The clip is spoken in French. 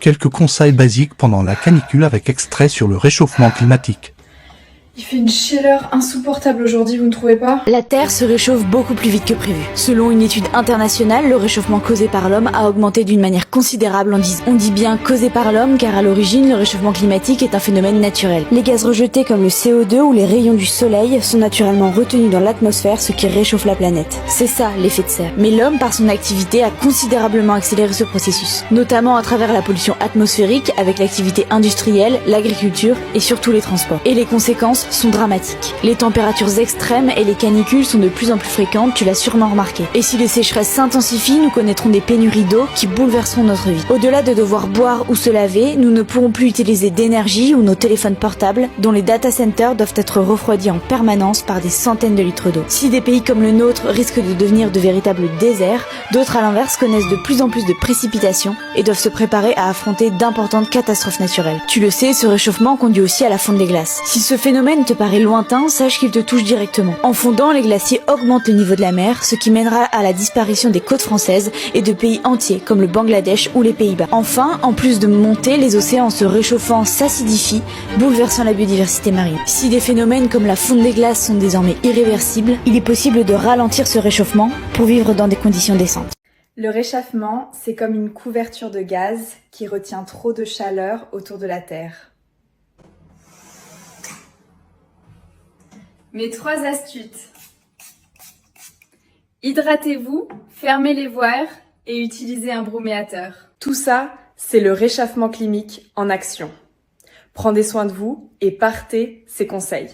Quelques conseils basiques pendant la canicule avec extrait sur le réchauffement climatique. Il fait une chaleur insupportable aujourd'hui, vous ne trouvez pas? La Terre se réchauffe beaucoup plus vite que prévu. Selon une étude internationale, le réchauffement causé par l'homme a augmenté d'une manière considérable. On dit bien causé par l'homme car à l'origine, le réchauffement climatique est un phénomène naturel. Les gaz rejetés comme le CO2 ou les rayons du soleil sont naturellement retenus dans l'atmosphère, ce qui réchauffe la planète. C'est ça l'effet de serre. Mais l'homme, par son activité, a considérablement accéléré ce processus, notamment à travers la pollution atmosphérique avec l'activité industrielle, l'agriculture et surtout les transports. Et les conséquences sont dramatiques. Les températures extrêmes et les canicules sont de plus en plus fréquentes, tu l'as sûrement remarqué. Et si les sécheresses s'intensifient, nous connaîtrons des pénuries d'eau qui bouleverseront notre vie. Au-delà de devoir boire ou se laver, nous ne pourrons plus utiliser d'énergie ou nos téléphones portables, dont les data centers doivent être refroidis en permanence par des centaines de litres d'eau. Si des pays comme le nôtre risquent de devenir de véritables déserts, d'autres à l'inverse connaissent de plus en plus de précipitations et doivent se préparer à affronter d'importantes catastrophes naturelles. Tu le sais, ce réchauffement conduit aussi à la fonte des glaces. Si ce phénomène te paraît lointain, sache qu'il te touche directement. En fondant, les glaciers augmentent le niveau de la mer, ce qui mènera à la disparition des côtes françaises et de pays entiers comme le Bangladesh ou les Pays-Bas. Enfin, en plus de monter, les océans en se réchauffant s'acidifient, bouleversant la biodiversité marine. Si des phénomènes comme la fonte des glaces sont désormais irréversibles, il est possible de ralentir ce réchauffement pour vivre dans des conditions décentes. Le réchauffement, c'est comme une couverture de gaz qui retient trop de chaleur autour de la Terre. Mes 3 astuces. Hydratez-vous, fermez les voiles et utilisez un broméateur. Tout ça, c'est le réchauffement climatique en action. Prenez soin de vous et partez ces conseils.